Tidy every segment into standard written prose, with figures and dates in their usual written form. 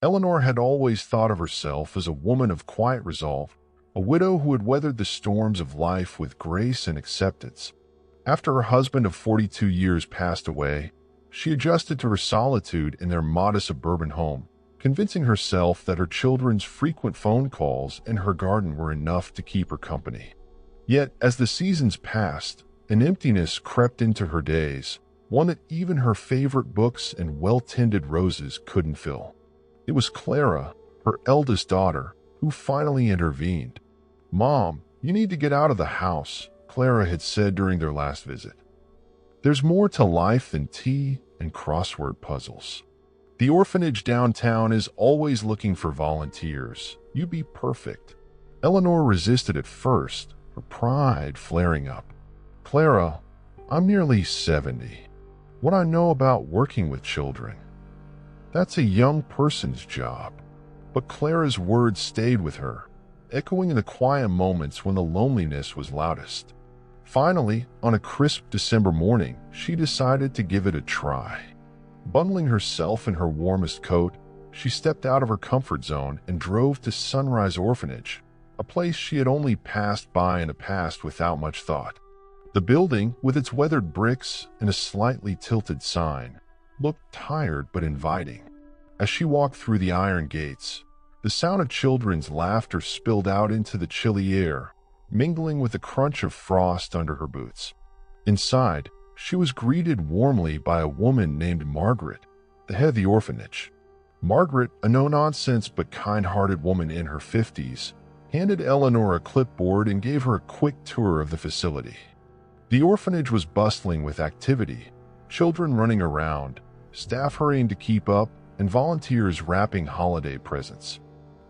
Eleanor had always thought of herself as a woman of quiet resolve, a widow who had weathered the storms of life with grace and acceptance. After her husband of 42 years passed away, she adjusted to her solitude in their modest suburban home, convincing herself that her children's frequent phone calls and her garden were enough to keep her company. Yet, as the seasons passed, an emptiness crept into her days, one that even her favorite books and well-tended roses couldn't fill. It was Clara, her eldest daughter, who finally intervened. "Mom, you need to get out of the house," Clara had said during their last visit. "There's more to life than tea and crossword puzzles. The orphanage downtown is always looking for volunteers. You'd be perfect." Eleanor resisted at first, her pride flaring up. "Clara, I'm nearly 70. What I know about working with children, that's a young person's job." But Clara's words stayed with her, echoing in the quiet moments when the loneliness was loudest. Finally, on a crisp December morning, she decided to give it a try. Bundling herself in her warmest coat, she stepped out of her comfort zone and drove to Sunrise Orphanage, a place she had only passed by in the past without much thought. The building, with its weathered bricks and a slightly tilted sign, looked tired but inviting. As she walked through the iron gates, the sound of children's laughter spilled out into the chilly air, mingling with the crunch of frost under her boots. Inside, she was greeted warmly by a woman named Margaret, the head of the orphanage. Margaret, a no-nonsense but kind-hearted woman in her 50s, handed Eleanor a clipboard and gave her a quick tour of the facility. The orphanage was bustling with activity, children running around, staff hurrying to keep up, and volunteers wrapping holiday presents.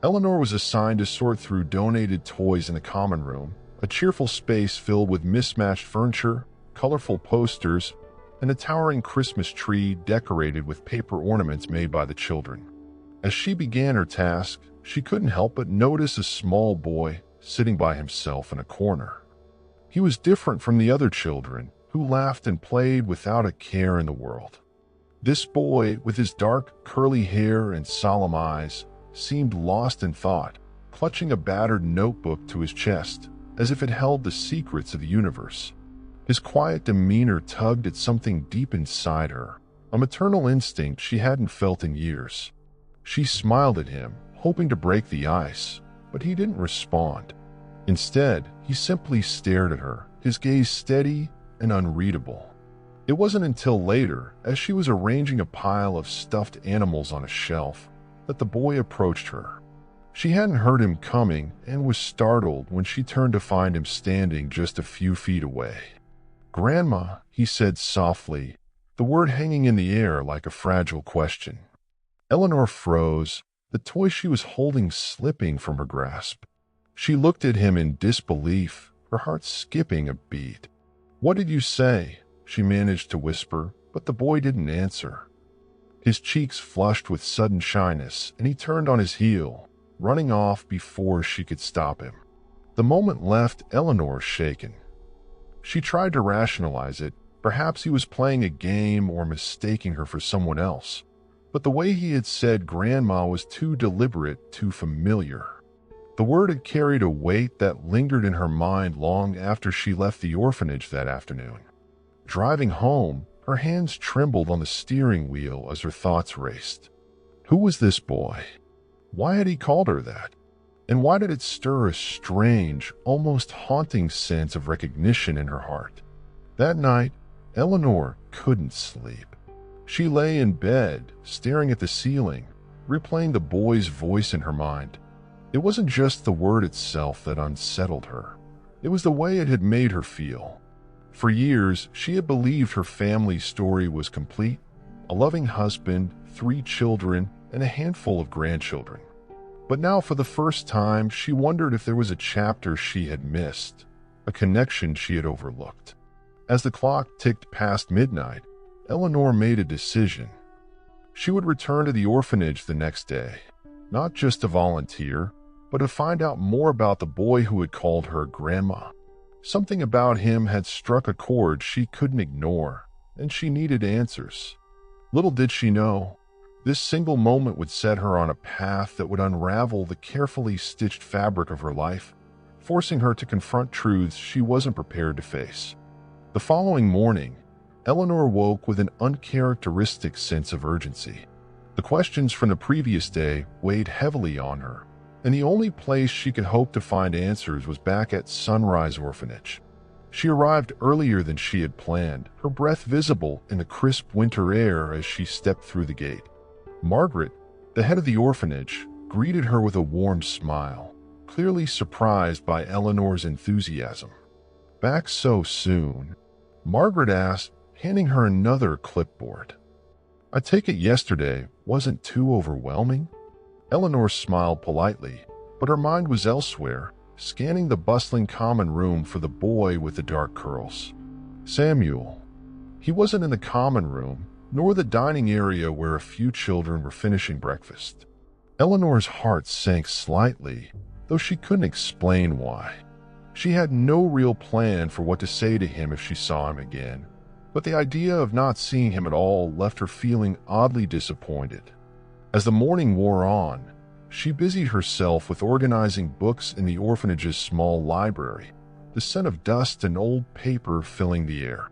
Eleanor was assigned to sort through donated toys in the common room, a cheerful space filled with mismatched furniture, colorful posters, and a towering Christmas tree decorated with paper ornaments made by the children. As she began her task, she couldn't help but notice a small boy sitting by himself in a corner. He was different from the other children, who laughed and played without a care in the world. This boy, with his dark, curly hair and solemn eyes, seemed lost in thought, clutching a battered notebook to his chest, as if it held the secrets of the universe. His quiet demeanor tugged at something deep inside her, a maternal instinct she hadn't felt in years. She smiled at him, hoping to break the ice, but he didn't respond. Instead, he simply stared at her, his gaze steady and unreadable. It wasn't until later, as she was arranging a pile of stuffed animals on a shelf, that the boy approached her. She hadn't heard him coming and was startled when she turned to find him standing just a few feet away. "Grandma," he said softly, the word hanging in the air like a fragile question. Eleanor froze, the toy she was holding slipping from her grasp. She looked at him in disbelief, her heart skipping a beat. "What did you say?" she managed to whisper, but the boy didn't answer. His cheeks flushed with sudden shyness, and he turned on his heel, running off before she could stop him. The moment left Eleanor shaken. She tried to rationalize it. Perhaps he was playing a game or mistaking her for someone else. But the way he had said grandma was too deliberate, too familiar. The word had carried a weight that lingered in her mind long after she left the orphanage that afternoon. Driving home, her hands trembled on the steering wheel as her thoughts raced. Who was this boy? Why had he called her that? And why did it stir a strange, almost haunting sense of recognition in her heart? That night, Eleanor couldn't sleep. She lay in bed, staring at the ceiling, replaying the boy's voice in her mind. It wasn't just the word itself that unsettled her. It was the way it had made her feel. For years, she had believed her family's story was complete: a loving husband, 3 children, and a handful of grandchildren. But now, for the first time, she wondered if there was a chapter she had missed, a connection she had overlooked. As the clock ticked past midnight, Eleanor made a decision. She would return to the orphanage the next day, not just to volunteer, but to find out more about the boy who had called her grandma. Something about him had struck a chord she couldn't ignore, and she needed answers. Little did she know, This single moment would set her on a path that would unravel the carefully stitched fabric of her life, forcing her to confront truths she wasn't prepared to face. The following morning, Eleanor woke with an uncharacteristic sense of urgency. The questions from the previous day weighed heavily on her, and the only place she could hope to find answers was back at Sunrise Orphanage. She arrived earlier than she had planned, her breath visible in the crisp winter air as she stepped through the gate. Margaret, the head of the orphanage, greeted her with a warm smile, clearly surprised by Eleanor's enthusiasm. "Back so soon?" Margaret asked, handing her another clipboard. "I take it yesterday wasn't too overwhelming?" Eleanor smiled politely, but her mind was elsewhere, scanning the bustling common room for the boy with the dark curls. Samuel. He wasn't in the common room, nor the dining area where a few children were finishing breakfast. Eleanor's heart sank slightly, though she couldn't explain why. She had no real plan for what to say to him if she saw him again, but the idea of not seeing him at all left her feeling oddly disappointed. As the morning wore on, she busied herself with organizing books in the orphanage's small library, the scent of dust and old paper filling the air.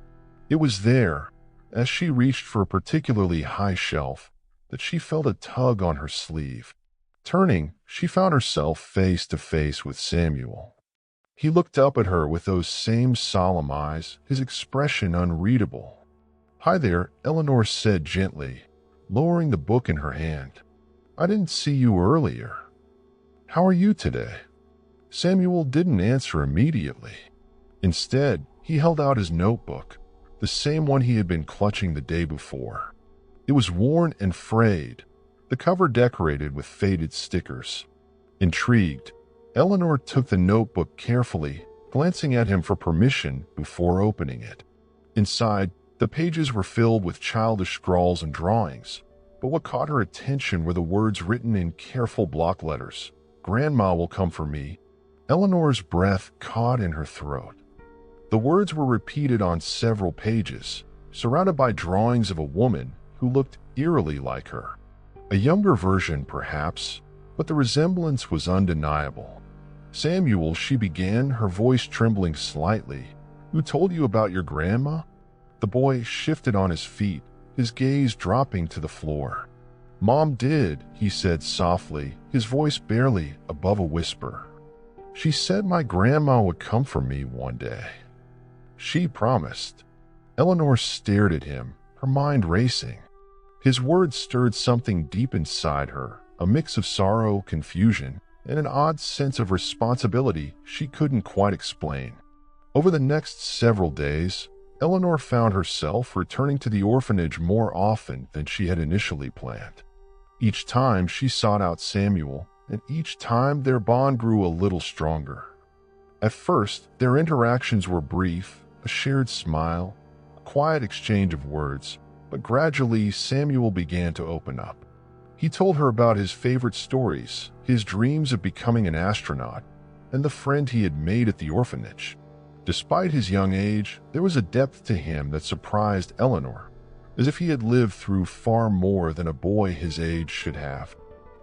It was there, as she reached for a particularly high shelf, that she felt a tug on her sleeve. Turning, she found herself face to face with Samuel. He looked up at her with those same solemn eyes, his expression unreadable. "Hi there," Eleanor said gently, lowering the book in her hand. "I didn't see you earlier. How are you today?" Samuel didn't answer immediately. Instead, he held out his notebook, the same one he had been clutching the day before. It was worn and frayed, the cover decorated with faded stickers. Intrigued, Eleanor took the notebook carefully, glancing at him for permission before opening it. Inside, the pages were filled with childish scrawls and drawings, but what caught her attention were the words written in careful block letters. "Grandma will come for me." Eleanor's breath caught in her throat. The words were repeated on several pages, surrounded by drawings of a woman who looked eerily like her. A younger version, perhaps, but the resemblance was undeniable. "Samuel," she began, her voice trembling slightly, "who told you about your grandma?" The boy shifted on his feet, his gaze dropping to the floor. "Mom did," he said softly, his voice barely above a whisper. "She said my grandma would come for me one day. She promised." Eleanor stared at him, her mind racing. His words stirred something deep inside her, a mix of sorrow, confusion, and an odd sense of responsibility she couldn't quite explain. Over the next several days, Eleanor found herself returning to the orphanage more often than she had initially planned. Each time she sought out Samuel, and each time their bond grew a little stronger. At first, their interactions were brief, a shared smile, a quiet exchange of words, but gradually Samuel began to open up. He told her about his favorite stories, his dreams of becoming an astronaut, and the friend he had made at the orphanage. Despite his young age, there was a depth to him that surprised Eleanor, as if he had lived through far more than a boy his age should have.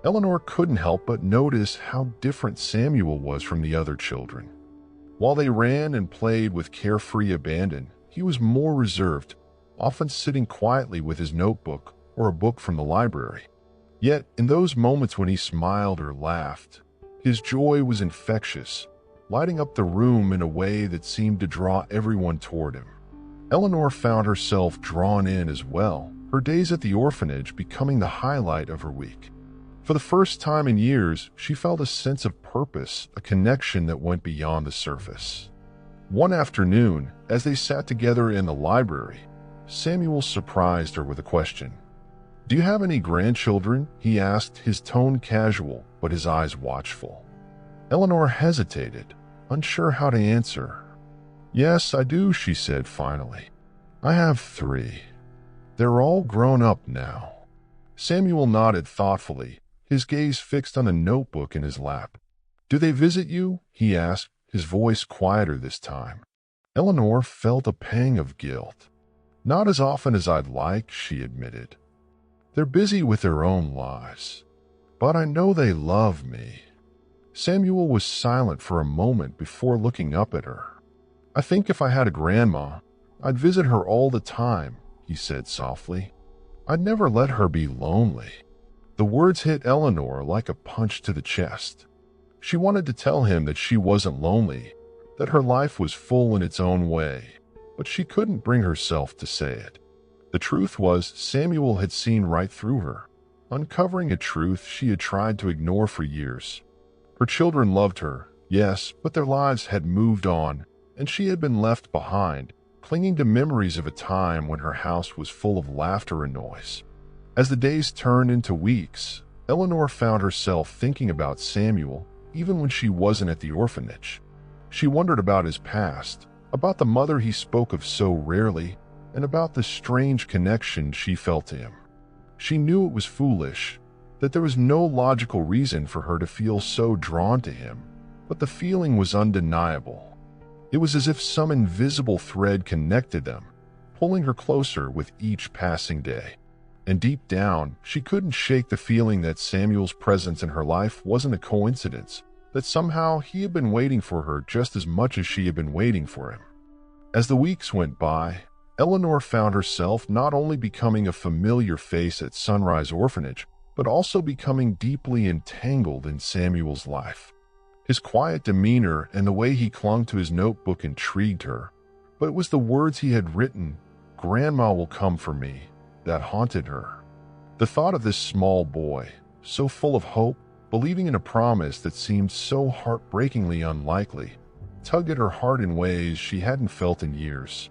Eleanor couldn't help but notice how different Samuel was from the other children. While they ran and played with carefree abandon, he was more reserved, often sitting quietly with his notebook or a book from the library. Yet, in those moments when he smiled or laughed, his joy was infectious, lighting up the room in a way that seemed to draw everyone toward him. Eleanor found herself drawn in as well, her days at the orphanage becoming the highlight of her week. For the first time in years, she felt a sense of purpose, a connection that went beyond the surface. One afternoon, as they sat together in the library, Samuel surprised her with a question. "Do you have any grandchildren?" he asked, his tone casual, but his eyes watchful. Eleanor hesitated, unsure how to answer. "Yes, I do," she said finally. "I have 3. They're all grown up now." Samuel nodded thoughtfully, his gaze fixed on the notebook in his lap. "Do they visit you?" he asked, his voice quieter this time. Eleanor felt a pang of guilt. "Not as often as I'd like," she admitted. They're busy with their own lives. But I know they love me." Samuel was silent for a moment before looking up at her. "I think if I had a grandma, I'd visit her all the time," he said softly. "I'd never let her be lonely." The words hit Eleanor like a punch to the chest. She wanted to tell him that she wasn't lonely, that her life was full in its own way, but she couldn't bring herself to say it. The truth was, Samuel had seen right through her, uncovering a truth she had tried to ignore for years. Her children loved her, yes, but their lives had moved on, and she had been left behind, clinging to memories of a time when her house was full of laughter and noise. As the days turned into weeks, Eleanor found herself thinking about Samuel even when she wasn't at the orphanage. She wondered about his past, about the mother he spoke of so rarely, and about the strange connection she felt to him. She knew it was foolish, that there was no logical reason for her to feel so drawn to him, but the feeling was undeniable. It was as if some invisible thread connected them, pulling her closer with each passing day. And deep down, she couldn't shake the feeling that Samuel's presence in her life wasn't a coincidence, that somehow he had been waiting for her just as much as she had been waiting for him. As the weeks went by, Eleanor found herself not only becoming a familiar face at Sunrise Orphanage, but also becoming deeply entangled in Samuel's life. His quiet demeanor and the way he clung to his notebook intrigued her, but it was the words he had written, "Grandma will come for me," that haunted her. The thought of this small boy, so full of hope, believing in a promise that seemed so heartbreakingly unlikely, tugged at her heart in ways she hadn't felt in years.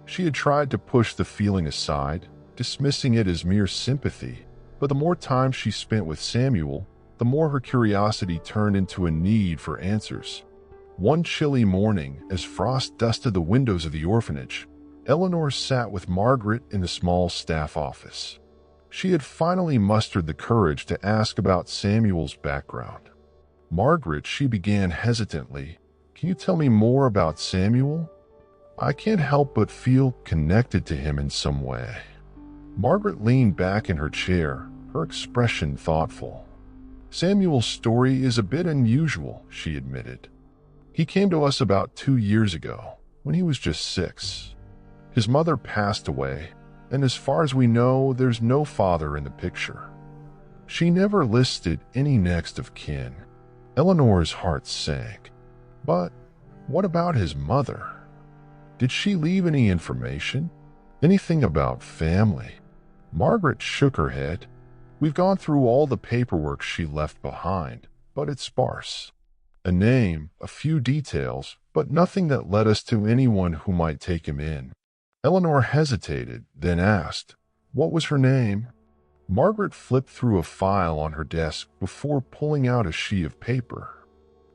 She had tried to push the feeling aside, dismissing it as mere sympathy, but the more time she spent with Samuel, the more her curiosity turned into a need for answers. One chilly morning, as frost dusted the windows of the orphanage, Eleanor sat with Margaret in the small staff office. She had finally mustered the courage to ask about Samuel's background. "Margaret," she began hesitantly, "can you tell me more about Samuel? I can't help but feel connected to him in some way." Margaret leaned back in her chair, her expression thoughtful. "Samuel's story is a bit unusual," she admitted. "He came to us about 2 years ago, when he was just 6. His mother passed away, and as far as we know, there's no father in the picture. She never listed any next of kin." Eleanor's heart sank. "But what about his mother? Did she leave any information? Anything about family?" Margaret shook her head. "We've gone through all the paperwork she left behind, but it's sparse. A name, a few details, but nothing that led us to anyone who might take him in." Eleanor hesitated, then asked, "What was her name?" Margaret flipped through a file on her desk before pulling out a sheet of paper.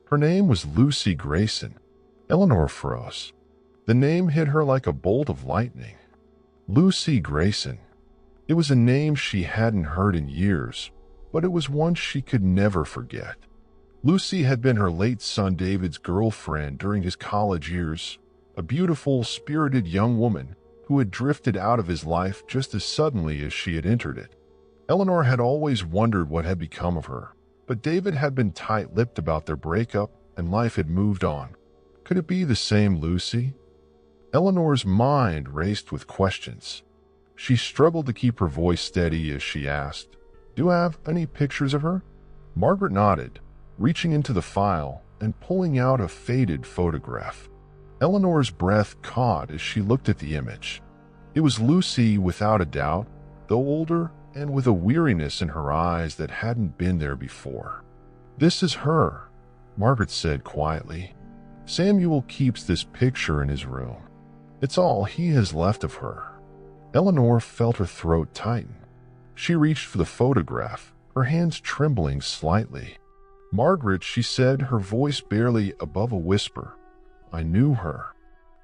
"Her name was Lucy Grayson." Eleanor froze. The name hit her like a bolt of lightning. Lucy Grayson. It was a name she hadn't heard in years, but it was one she could never forget. Lucy had been her late son David's girlfriend during his college years, a beautiful, spirited young woman who had drifted out of his life just as suddenly as she had entered it. Eleanor had always wondered what had become of her, but David had been tight-lipped about their breakup and life had moved on. Could it be the same Lucy? Eleanor's mind raced with questions. She struggled to keep her voice steady as she asked, "Do you have any pictures of her?" Margaret nodded, reaching into the file and pulling out a faded photograph. Eleanor's breath caught as she looked at the image. It was Lucy without a doubt, though older and with a weariness in her eyes that hadn't been there before. "This is her," Margaret said quietly. "Samuel keeps this picture in his room. It's all he has left of her." Eleanor felt her throat tighten. She reached for the photograph, her hands trembling slightly. "Margaret," she said, her voice barely above a whisper, "I knew her.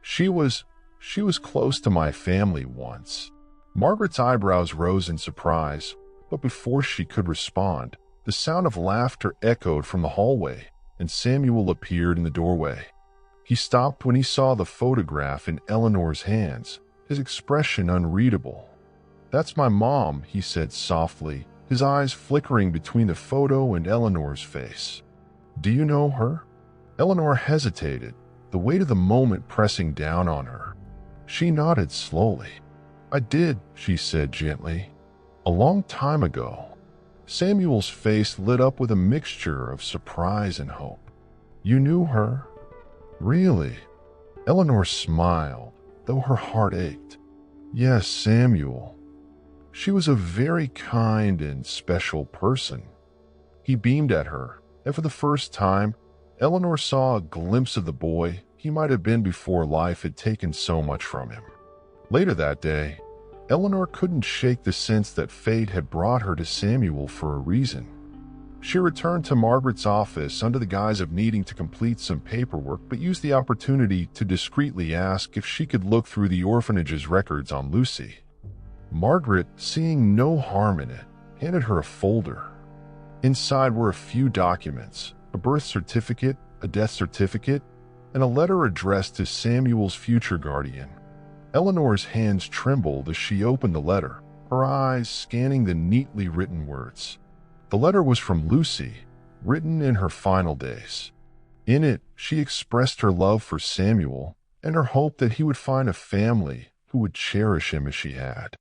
She was close to my family once." Margaret's eyebrows rose in surprise, but before she could respond, the sound of laughter echoed from the hallway, and Samuel appeared in the doorway. He stopped when he saw the photograph in Eleanor's hands, his expression unreadable. "That's my mom," he said softly, his eyes flickering between the photo and Eleanor's face. "Do you know her?" Eleanor hesitated, the weight of the moment pressing down on her. She nodded slowly. "I did," she said gently. "A long time ago." Samuel's face lit up with a mixture of surprise and hope. "You knew her?" "Really?" Eleanor smiled, though her heart ached. "Yes, Samuel. She was a very kind and special person." He beamed at her, and for the first time, Eleanor saw a glimpse of the boy he might have been before life had taken so much from him. Later that day, Eleanor couldn't shake the sense that fate had brought her to Samuel for a reason. She returned to Margaret's office under the guise of needing to complete some paperwork, but used the opportunity to discreetly ask if she could look through the orphanage's records on Lucy. Margaret, seeing no harm in it, handed her a folder. Inside were a few documents, a birth certificate, a death certificate, and a letter addressed to Samuel's future guardian. Eleanor's hands trembled as she opened the letter, her eyes scanning the neatly written words. The letter was from Lucy, written in her final days. In it, she expressed her love for Samuel and her hope that he would find a family who would cherish him as she had.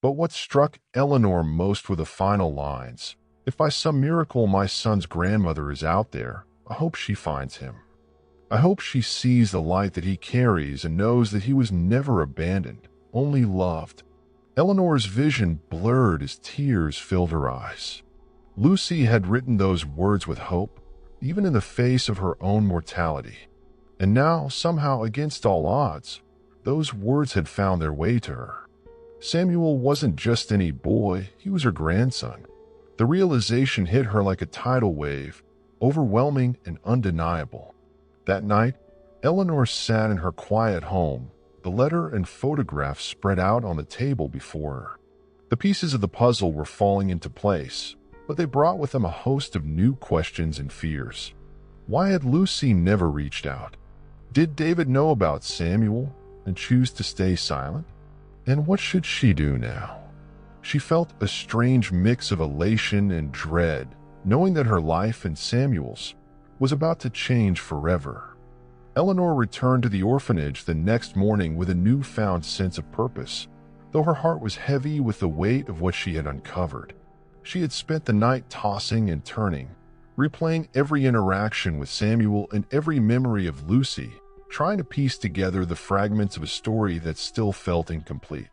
But what struck Eleanor most were the final lines. "If by some miracle my son's grandmother is out there, I hope she finds him. I hope she sees the light that he carries and knows that he was never abandoned, only loved." Eleanor's vision blurred as tears filled her eyes. Lucy had written those words with hope, even in the face of her own mortality. And now, somehow against all odds, those words had found their way to her. Samuel wasn't just any boy, he was her grandson. The realization hit her like a tidal wave, overwhelming and undeniable. That night, Eleanor sat in her quiet home, the letter and photographs spread out on the table before her. The pieces of the puzzle were falling into place, but they brought with them a host of new questions and fears. Why had Lucy never reached out? Did David know about Samuel and choose to stay silent? And what should she do now? She felt a strange mix of elation and dread, knowing that her life and Samuel's was about to change forever. Eleanor returned to the orphanage the next morning with a newfound sense of purpose, though her heart was heavy with the weight of what she had uncovered. She had spent the night tossing and turning, replaying every interaction with Samuel and every memory of Lucy, trying to piece together the fragments of a story that still felt incomplete.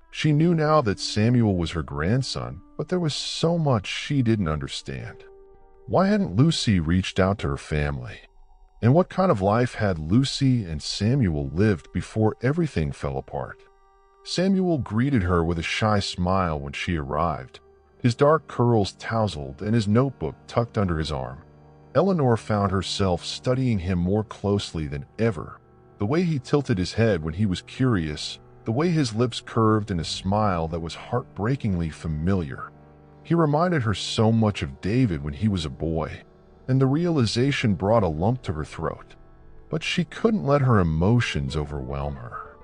She knew now that Samuel was her grandson, but there was so much she didn't understand. Why hadn't Lucy reached out to her family? And what kind of life had Lucy and Samuel lived before everything fell apart? Samuel greeted her with a shy smile when she arrived, his dark curls tousled and his notebook tucked under his arm. Eleanor found herself studying him more closely than ever, the way he tilted his head when he was curious, the way his lips curved in a smile that was heartbreakingly familiar. He reminded her so much of David when he was a boy, and the realization brought a lump to her throat. But she couldn't let her emotions overwhelm her.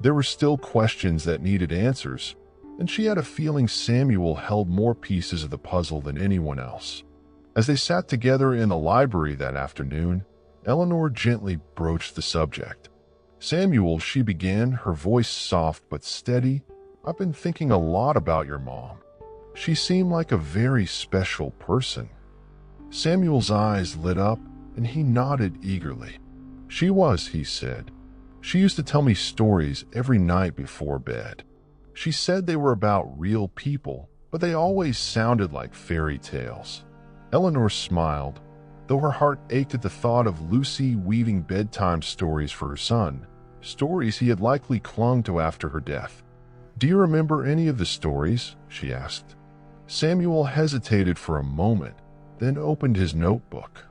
There were still questions that needed answers, and she had a feeling Samuel held more pieces of the puzzle than anyone else. As they sat together in the library that afternoon, Eleanor gently broached the subject. "Samuel," she began, her voice soft but steady, "I've been thinking a lot about your mom. She seemed like a very special person." Samuel's eyes lit up, and he nodded eagerly. "She was," he said. "She used to tell me stories every night before bed. She said they were about real people, but they always sounded like fairy tales." Eleanor smiled, though her heart ached at the thought of Lucy weaving bedtime stories for her son, stories he had likely clung to after her death. "Do you remember any of the stories?" she asked. Samuel hesitated for a moment, then opened his notebook.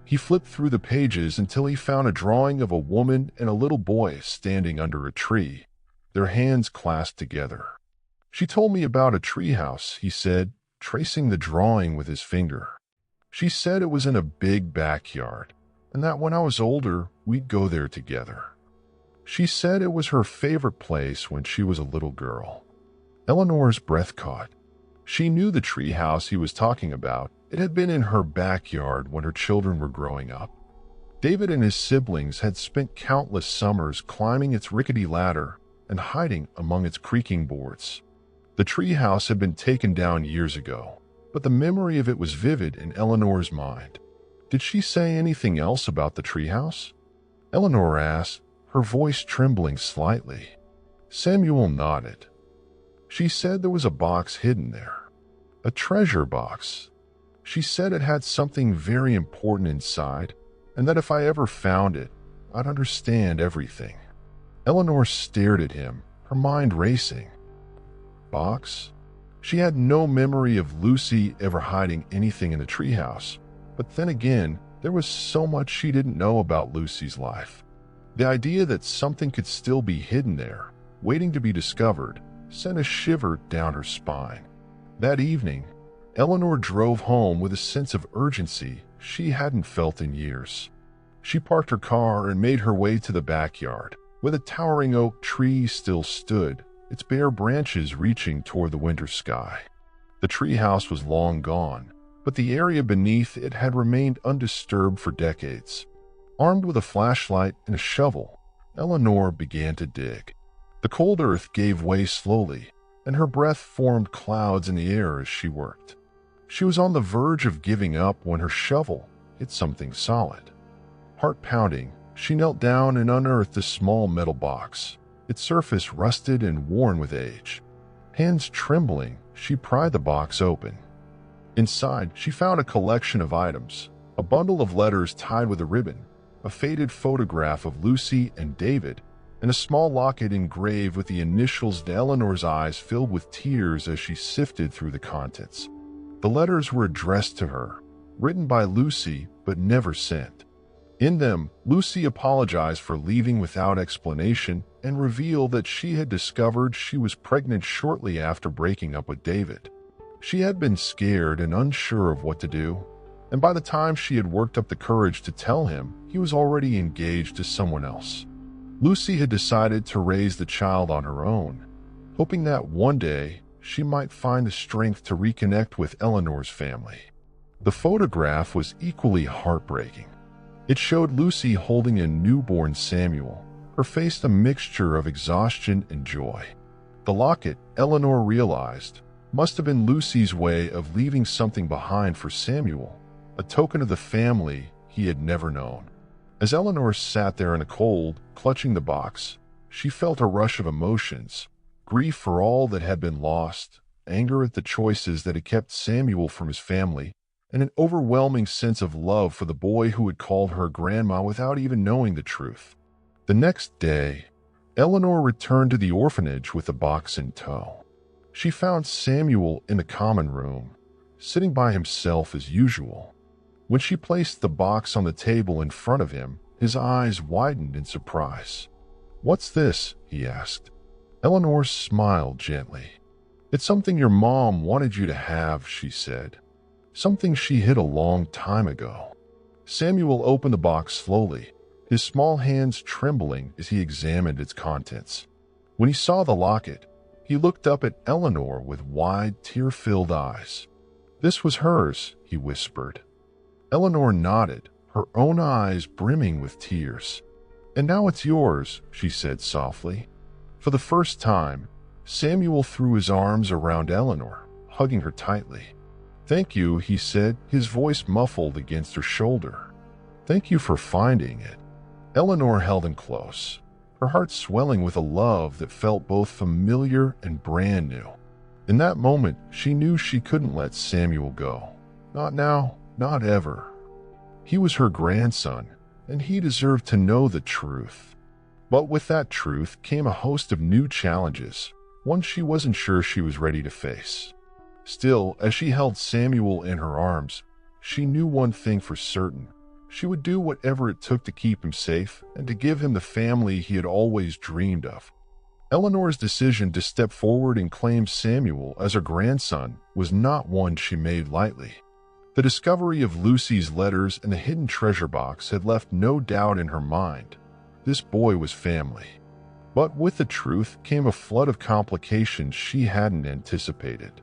He flipped through the pages until he found a drawing of a woman and a little boy standing under a tree, their hands clasped together. "She told me about a treehouse," he said, tracing the drawing with his finger. "She said it was in a big backyard, and that when I was older, we'd go there together. She said it was her favorite place when she was a little girl." Eleanor's breath caught. She knew the tree house he was talking about. It had been in her backyard when her children were growing up. David and his siblings had spent countless summers climbing its rickety ladder and hiding among its creaking boards. The tree house had been taken down years ago, but the memory of it was vivid in Eleanor's mind. Did she say anything else about the treehouse? Eleanor asked, her voice trembling slightly. Samuel nodded. She said there was a box hidden there. A treasure box. She said it had something very important inside, and that if I ever found it, I'd understand everything. Eleanor stared at him, her mind racing. Box? She had no memory of Lucy ever hiding anything in the treehouse. But then again, there was so much she didn't know about Lucy's life. The idea that something could still be hidden there, waiting to be discovered, sent a shiver down her spine. That evening, Eleanor drove home with a sense of urgency she hadn't felt in years. She parked her car and made her way to the backyard, where the towering oak tree still stood, its bare branches reaching toward the winter sky. The treehouse was long gone, but the area beneath it had remained undisturbed for decades. Armed with a flashlight and a shovel, Eleanor began to dig. The cold earth gave way slowly, and her breath formed clouds in the air as she worked. She was on the verge of giving up when her shovel hit something solid. Heart pounding, she knelt down and unearthed a small metal box, its surface rusted and worn with age. Hands trembling, she pried the box open. Inside, she found a collection of items, a bundle of letters tied with a ribbon, a faded photograph of Lucy and David, and a small locket engraved with the initials. Eleanor's eyes filled with tears as she sifted through the contents. The letters were addressed to her, written by Lucy but never sent. In them, Lucy apologized for leaving without explanation and revealed that she had discovered she was pregnant shortly after breaking up with David. She had been scared and unsure of what to do, and by the time she had worked up the courage to tell him, he was already engaged to someone else. Lucy had decided to raise the child on her own, hoping that one day she might find the strength to reconnect with Eleanor's family. The photograph was equally heartbreaking. It showed Lucy holding a newborn Samuel, her face a mixture of exhaustion and joy. The locket, Eleanor realized, must have been Lucy's way of leaving something behind for Samuel, a token of the family he had never known. As Eleanor sat there in the cold, clutching the box, she felt a rush of emotions, grief for all that had been lost, anger at the choices that had kept Samuel from his family, and an overwhelming sense of love for the boy who had called her grandma without even knowing the truth. The next day, Eleanor returned to the orphanage with the box in tow. She found Samuel in the common room, sitting by himself as usual. When she placed the box on the table in front of him, his eyes widened in surprise. "What's this?" he asked. Eleanor smiled gently. "It's something your mom wanted you to have," she said. "Something she hid a long time ago." Samuel opened the box slowly, his small hands trembling as he examined its contents. When he saw the locket, he looked up at Eleanor with wide, tear-filled eyes. "This was hers," he whispered. Eleanor nodded, her own eyes brimming with tears. "And now it's yours," she said softly. For the first time, Samuel threw his arms around Eleanor, hugging her tightly. "Thank you," he said, his voice muffled against her shoulder. "Thank you for finding it." Eleanor held him close, her heart swelling with a love that felt both familiar and brand new. In that moment, she knew she couldn't let Samuel go. Not now, not ever. He was her grandson, and he deserved to know the truth. But with that truth came a host of new challenges, one she wasn't sure she was ready to face. Still, as she held Samuel in her arms, she knew one thing for certain. She would do whatever it took to keep him safe and to give him the family he had always dreamed of. Eleanor's decision to step forward and claim Samuel as her grandson was not one she made lightly. The discovery of Lucy's letters and the hidden treasure box had left no doubt in her mind. This boy was family. But with the truth came a flood of complications she hadn't anticipated.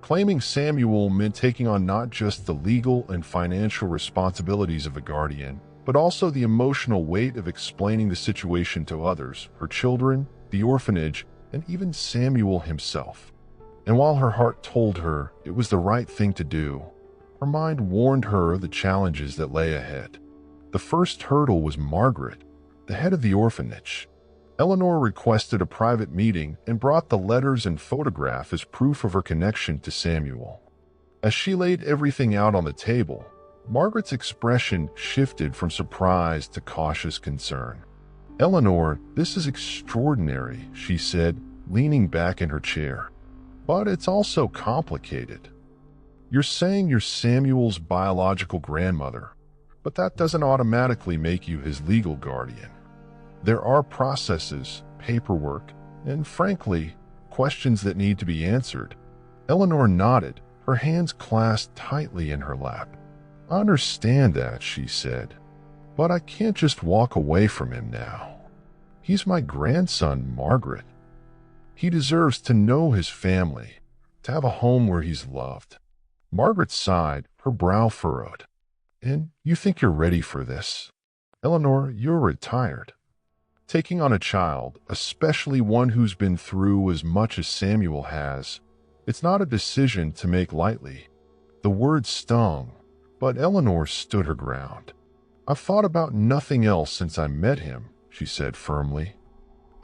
Claiming Samuel meant taking on not just the legal and financial responsibilities of a guardian, but also the emotional weight of explaining the situation to others, her children, the orphanage, and even Samuel himself. And while her heart told her it was the right thing to do, her mind warned her of the challenges that lay ahead. The first hurdle was Margaret, the head of the orphanage. Eleanor requested a private meeting and brought the letters and photograph as proof of her connection to Samuel. As she laid everything out on the table, Margaret's expression shifted from surprise to cautious concern. "Eleanor, this is extraordinary," she said, leaning back in her chair. "But it's also complicated. You're saying you're Samuel's biological grandmother, but that doesn't automatically make you his legal guardian. There are processes, paperwork, and frankly, questions that need to be answered." Eleanor nodded, her hands clasped tightly in her lap. "I understand that," she said, "but I can't just walk away from him now. He's my grandson, Margaret. He deserves to know his family, to have a home where he's loved." Margaret sighed, her brow furrowed. "And you think you're ready for this? Eleanor, you're retired. Taking on a child, especially one who's been through as much as Samuel has, it's not a decision to make lightly." The words stung, but Eleanor stood her ground. "I've thought about nothing else since I met him," she said firmly.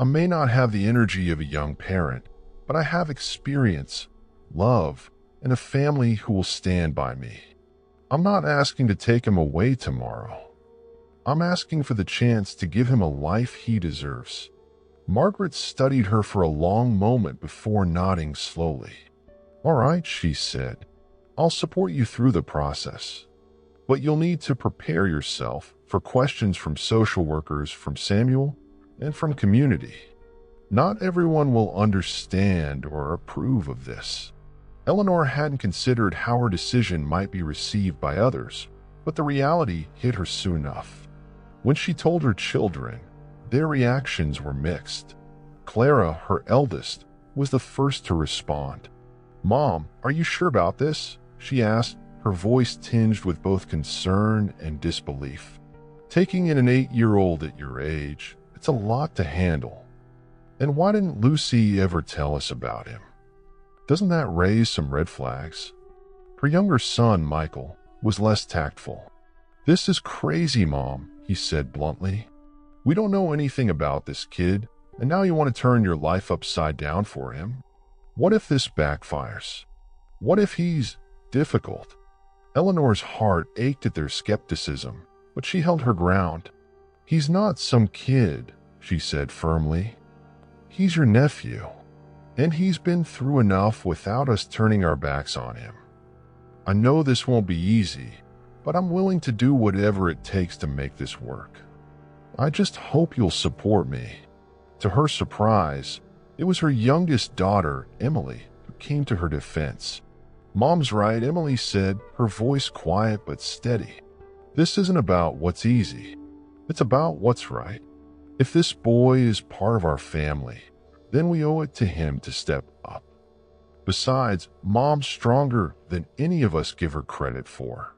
"I may not have the energy of a young parent, but I have experience, love, and a family who will stand by me. I'm not asking to take him away tomorrow. I'm asking for the chance to give him a life he deserves." Margaret studied her for a long moment before nodding slowly. "All right," she said. "I'll support you through the process. But you'll need to prepare yourself for questions from social workers, from Samuel, and from community. Not everyone will understand or approve of this." Eleanor hadn't considered how her decision might be received by others, but the reality hit her soon enough. When she told her children, their reactions were mixed. Clara, her eldest, was the first to respond. "Mom, are you sure about this?" she asked, her voice tinged with both concern and disbelief. "Taking in an 8-year-old at your age, it's a lot to handle. And why didn't Lucy ever tell us about him? Doesn't that raise some red flags?" Her younger son, Michael, was less tactful. "This is crazy, Mom," he said bluntly. "We don't know anything about this kid, and now you want to turn your life upside down for him? What if this backfires? What if he's difficult?" Eleanor's heart ached at their skepticism, but she held her ground. "He's not some kid," she said firmly. "He's your nephew, and he's been through enough without us turning our backs on him. I know this won't be easy, but I'm willing to do whatever it takes to make this work. I just hope you'll support me." To her surprise, it was her youngest daughter, Emily, who came to her defense. "Mom's right," Emily said, her voice quiet but steady. "This isn't about what's easy. It's about what's right. If this boy is part of our family, then we owe it to him to step up. Besides, Mom's stronger than any of us give her credit for.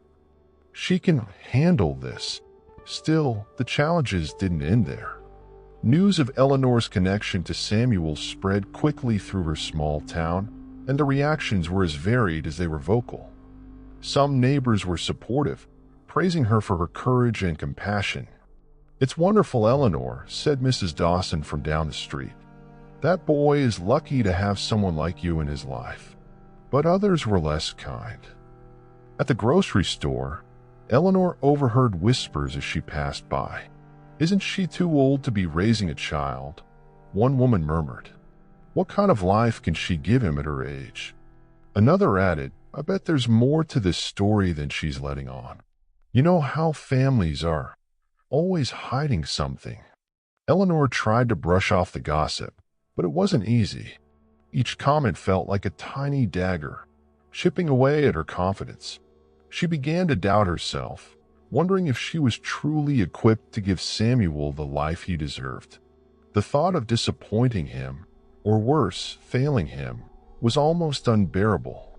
She can handle this." Still, the challenges didn't end there. News of Eleanor's connection to Samuel spread quickly through her small town, and the reactions were as varied as they were vocal. Some neighbors were supportive, praising her for her courage and compassion. "It's wonderful, Eleanor," said Mrs. Dawson from down the street. "That boy is lucky to have someone like you in his life." But others were less kind. At the grocery store, Eleanor overheard whispers as she passed by. "Isn't she too old to be raising a child?" One woman murmured. "What kind of life can she give him at her age?" Another added, "I bet there's more to this story than she's letting on. You know how families are, always hiding something." Eleanor tried to brush off the gossip, but it wasn't easy. Each comment felt like a tiny dagger, chipping away at her confidence. She began to doubt herself, wondering if she was truly equipped to give Samuel the life he deserved. The thought of disappointing him, or worse, failing him, was almost unbearable.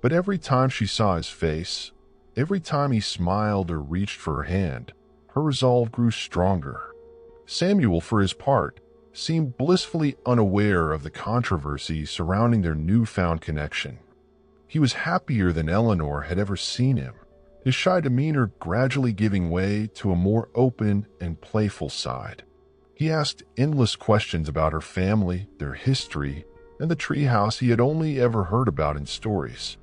But every time she saw his face, every time he smiled or reached for her hand, her resolve grew stronger. Samuel, for his part, seemed blissfully unaware of the controversy surrounding their newfound connection. He was happier than Eleanor had ever seen him, his shy demeanor gradually giving way to a more open and playful side. He asked endless questions about her family, their history, and the treehouse he had only ever heard about in stories.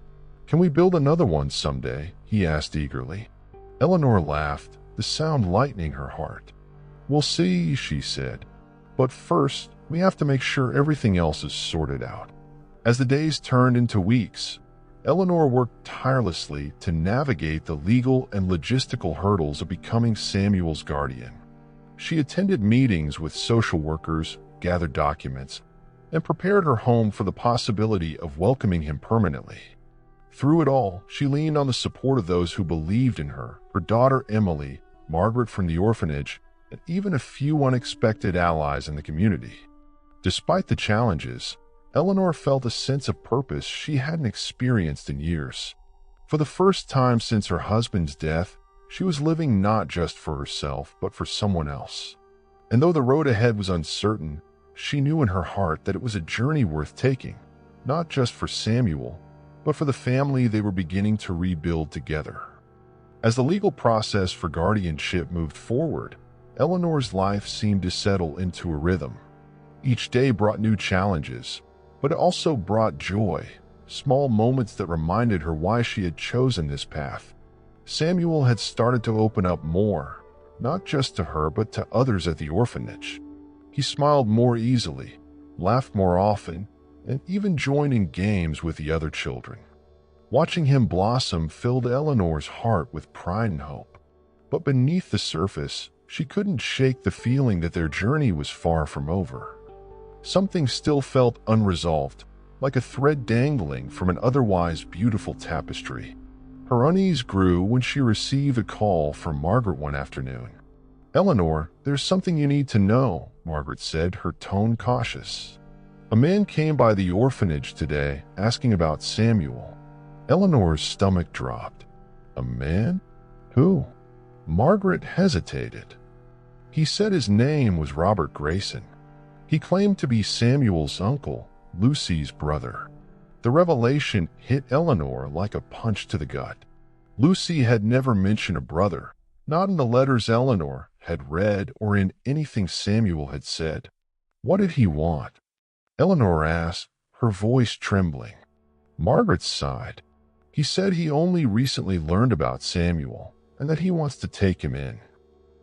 "Can we build another one someday?" he asked eagerly. Eleanor laughed, the sound lightening her heart. "We'll see," she said. "But first, we have to make sure everything else is sorted out." As the days turned into weeks, Eleanor worked tirelessly to navigate the legal and logistical hurdles of becoming Samuel's guardian. She attended meetings with social workers, gathered documents, and prepared her home for the possibility of welcoming him permanently. Through it all, she leaned on the support of those who believed in her daughter Emily, Margaret from the orphanage, and even a few unexpected allies in the community. Despite the challenges, Eleanor felt a sense of purpose she hadn't experienced in years. For the first time since her husband's death, she was living not just for herself, but for someone else. And though the road ahead was uncertain, she knew in her heart that it was a journey worth taking, not just for Samuel, but for the family they were beginning to rebuild together. As the legal process for guardianship moved forward, Eleanor's life seemed to settle into a rhythm. Each day brought new challenges, but it also brought joy, small moments that reminded her why she had chosen this path. Samuel had started to open up more, not just to her but to others at the orphanage. He smiled more easily, laughed more often, and even joined in games with the other children. Watching him blossom filled Eleanor's heart with pride and hope. But beneath the surface, she couldn't shake the feeling that their journey was far from over. Something still felt unresolved, like a thread dangling from an otherwise beautiful tapestry. Her unease grew when she received a call from Margaret one afternoon. "Eleanor, there's something you need to know," Margaret said, her tone cautious. "A man came by the orphanage today asking about Samuel." Eleanor's stomach dropped. "A man? Who?" Margaret hesitated. "He said his name was Robert Grayson. He claimed to be Samuel's uncle, Lucy's brother." The revelation hit Eleanor like a punch to the gut. Lucy had never mentioned a brother, not in the letters Eleanor had read or in anything Samuel had said. What did he want? Eleanor asked, her voice trembling. Margaret sighed. "He said he only recently learned about Samuel and that he wants to take him in.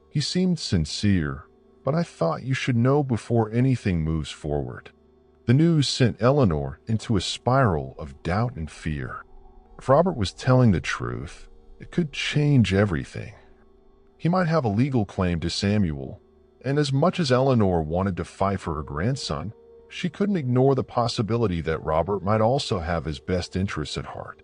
He seemed sincere, but I thought you should know before anything moves forward." The news sent Eleanor into a spiral of doubt and fear. If Robert was telling the truth, it could change everything. He might have a legal claim to Samuel, and as much as Eleanor wanted to fight for her grandson, she couldn't ignore the possibility that Robert might also have his best interests at heart.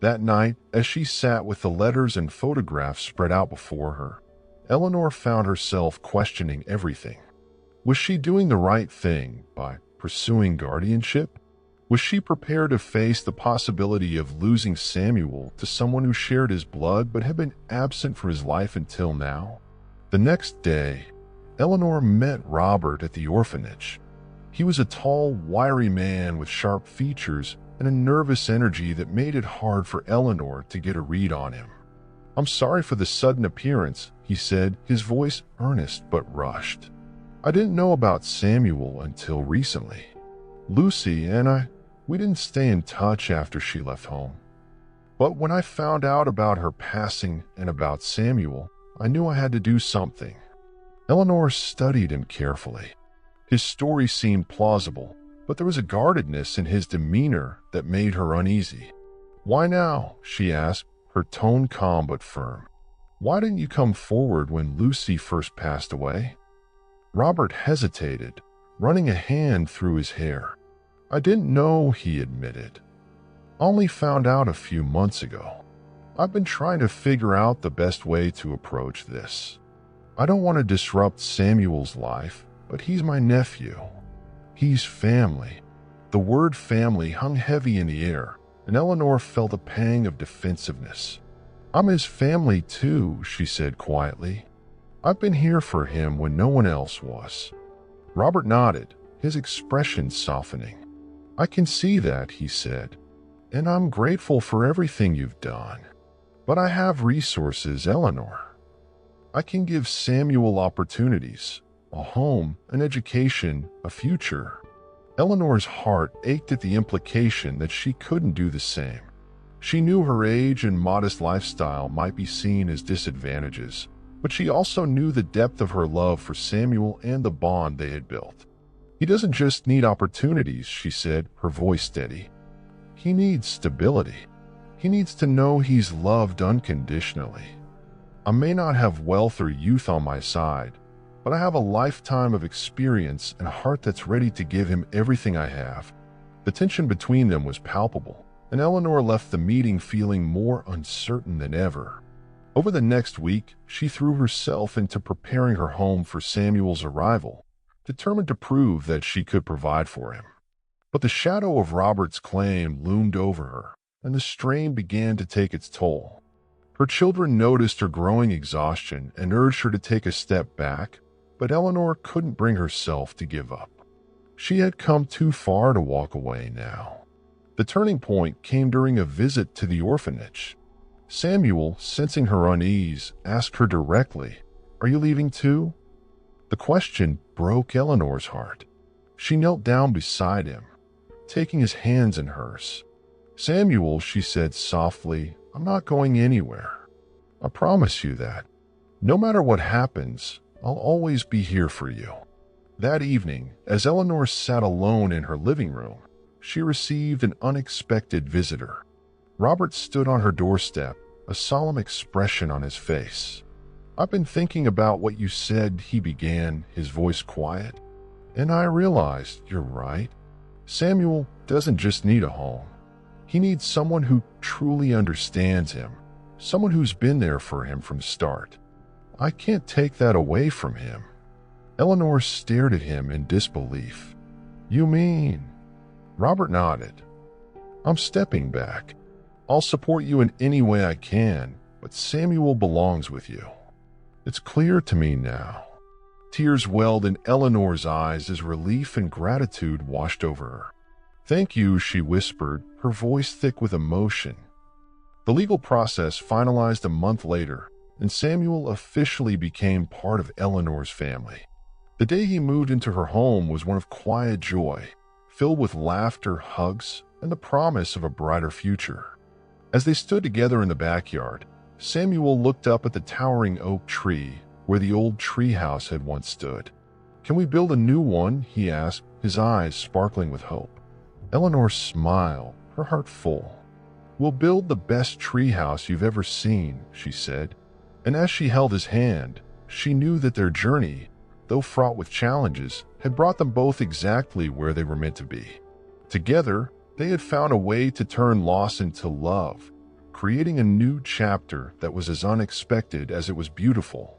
That night, as she sat with the letters and photographs spread out before her, Eleanor found herself questioning everything. Was she doing the right thing by pursuing guardianship? Was she prepared to face the possibility of losing Samuel to someone who shared his blood but had been absent from his life until now? The next day, Eleanor met Robert at the orphanage. He was a tall, wiry man with sharp features and a nervous energy that made it hard for Eleanor to get a read on him. "I'm sorry for the sudden appearance," he said, his voice earnest but rushed. "I didn't know about Samuel until recently. Lucy and we didn't stay in touch after she left home. But when I found out about her passing and about Samuel, I knew I had to do something." Eleanor studied him carefully. His story seemed plausible, but there was a guardedness in his demeanor that made her uneasy. "Why now?" she asked, her tone calm but firm. "Why didn't you come forward when Lucy first passed away?" Robert hesitated, running a hand through his hair. "I didn't know," he admitted. "Only found out a few months ago. I've been trying to figure out the best way to approach this. I don't want to disrupt Samuel's life, But he's my nephew. He's family." The word family hung heavy in the air, and Eleanor felt a pang of defensiveness. "I'm his family too," she said quietly. "I've been here for him when no one else was." Robert nodded, his expression softening. "I can see that," he said, "and I'm grateful for everything you've done. But I have resources, Eleanor. I can give Samuel opportunities, a home, an education, a future." Eleanor's heart ached at the implication that she couldn't do the same. She knew her age and modest lifestyle might be seen as disadvantages, but she also knew the depth of her love for Samuel and the bond they had built. "He doesn't just need opportunities," she said, her voice steady. "He needs stability. He needs to know he's loved unconditionally. I may not have wealth or youth on my side, but I have a lifetime of experience and a heart that's ready to give him everything I have." The tension between them was palpable, and Eleanor left the meeting feeling more uncertain than ever. Over the next week, she threw herself into preparing her home for Samuel's arrival, determined to prove that she could provide for him. But the shadow of Robert's claim loomed over her, and the strain began to take its toll. Her children noticed her growing exhaustion and urged her to take a step back, but Eleanor couldn't bring herself to give up. She had come too far to walk away now. The turning point came during a visit to the orphanage. Samuel, sensing her unease, asked her directly, "Are you leaving too?" The question broke Eleanor's heart. She knelt down beside him, taking his hands in hers. "Samuel," she said softly, "I'm not going anywhere. I promise you that. No matter what happens, I'll always be here for you." That evening, as Eleanor sat alone in her living room, she received an unexpected visitor. Robert stood on her doorstep, a solemn expression on his face. "I've been thinking about what you said," he began, his voice quiet, "and I realized you're right. Samuel doesn't just need a home. He needs someone who truly understands him, someone who's been there for him from the start. I can't take that away from him." Eleanor stared at him in disbelief. "You mean?" Robert nodded. "I'm stepping back. I'll support you in any way I can, but Samuel belongs with you. It's clear to me now." Tears welled in Eleanor's eyes as relief and gratitude washed over her. "Thank you," she whispered, her voice thick with emotion. The legal process finalized a month later, and Samuel officially became part of Eleanor's family. The day he moved into her home was one of quiet joy, filled with laughter, hugs, and the promise of a brighter future. As they stood together in the backyard, Samuel looked up at the towering oak tree where the old treehouse had once stood. "Can we build a new one?" he asked, his eyes sparkling with hope. Eleanor smiled, her heart full. "We'll build the best treehouse you've ever seen," she said. And as she held his hand, she knew that their journey, though fraught with challenges, had brought them both exactly where they were meant to be. Together, they had found a way to turn loss into love, creating a new chapter that was as unexpected as it was beautiful.